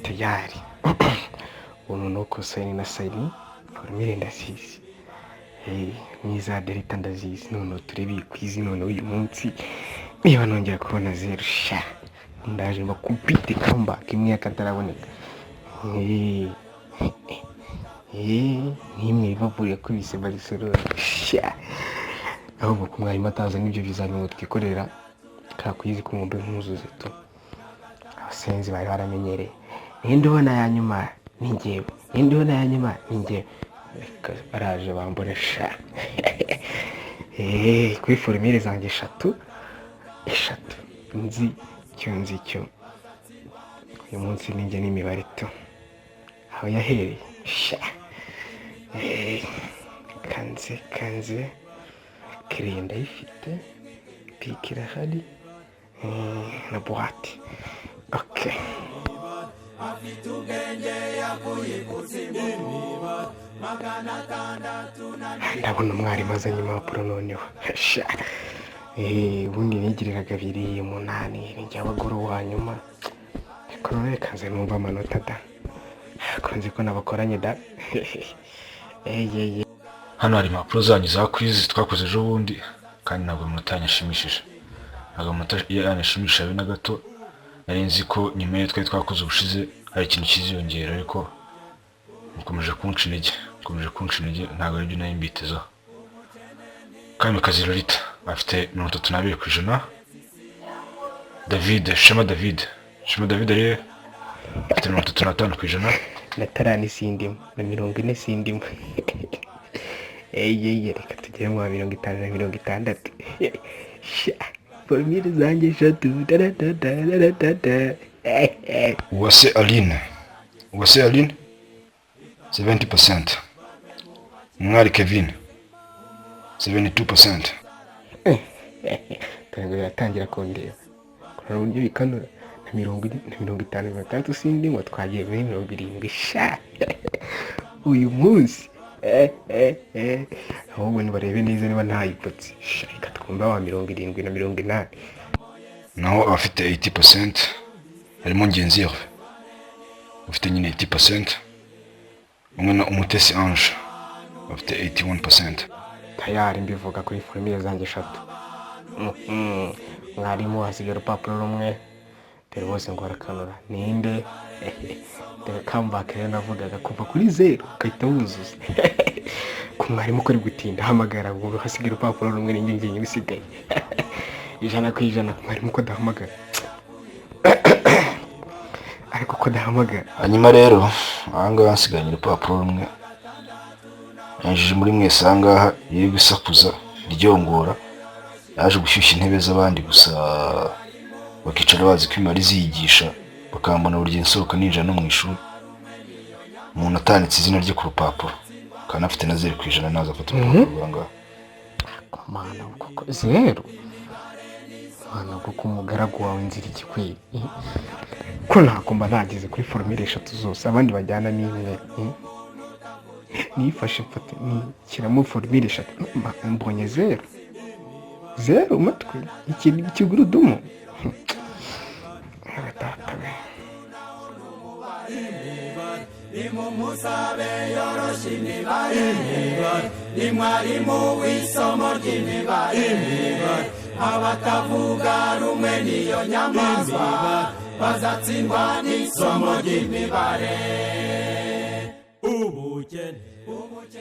tayari. Uno nuko saini na saini formule ndasizi. Mwiza delita ndazizi none turebi kwizi none uyu munsi niba nongera kubona zero sha ndaje bakupite comeback imwe akataraboneka. Nimwe bavuye kubise Barcelona sha ahubwo kumwari mataza n'ibyo bizamini twikorera kakwizi kumumbe nkuzuze tu abasenzi bari baramenyereye n'indubona ya nyuma ningewe n'indubona ya nyuma ningewe baraje bambonesha kuri formule zanjye eshatu nzi cyo uyu munsi ninjye n'imibare tu aho yahereye sha kanze kiriye ndayifite pikira hari na boîte okay ndabona umwarimu azanye impapuro noneho sha ubundi nigiriraga 2:8 njya abagoro wa nyuma ariko none kanze numva amanota da konzi ko nabakoranye da hano hari impapuro zanyu za quiz twakoze ejo bundi kandi ntabwo amanota yanyashimishije ntabwo amanota yanyashimishije abe na gato nari nzi ko nyuma yo twakoze ubushize hari ikintu kiziyongera ariko mukomeje kunca intege ntabwo ari byo nari mbitezeho. Kamikazi Lolita afite 32%. Shema David ari afite 35%. Natarani sindimo na 40 sindimo. Reka tugere mu 50 na 60. Formule zanjye eshatu. Uwase Aline 70%. Mwari Kevin 72%. Tango yatangira kondera. Kuna uburyo bikanura na 50 sindi ngo twagiye muri 70 sha. Uyu munsi ahubwo ni barebe neza niba ntayipotse. Reka twumva wa 70 na 80. Naho afite 80% harimo Ngenzi Herve afite nyine 80%. Umwe na Umutesi Ange afite 81%. Tayari mbivuga kuri formule zanjye eshatu. Mwarimu hasigaye urupapuro rumwe dore bose ngo barakanura ninde dore comeback rero navugaga kuva kuri 0 ukahita wuzuza ku mwarimu ko ari gutinda hamagara ngo hasigaye urupapuro rumwe n'ingingi nyisigaye 100% ku mwarimu ko dahamagara ariko ko dahamagara hanyuma rero ahanga hasigaye urupapuro rumwe yanjije muri mwese ahangaha yiri gusakuza ryongora yaje gushyushya intebe z'abandi gusa bakicara bazi ko imari ziyigisha bakambona buryo nsohoka ninjira no mu ishuri umuntu atanditse izina rye ku rupapuro kandi afite na 0% naza afata urupapuro rwanga mana kuko 0 mana kuko umugaragu wawe nzira ikikwiye ko nakumva nageze kuri formule eshatu zose abandi bajyana n'imwe nifashe mfate ni kiramo formule eshatu mbonye 0 umutwe ikintu cy'igurudumu Musabe yoroshini bari mwarimu w'isomo ry'imibare abatavuga rumwe niyo nyamaswa bazatsindwa n'isomo ry'imibare ubukene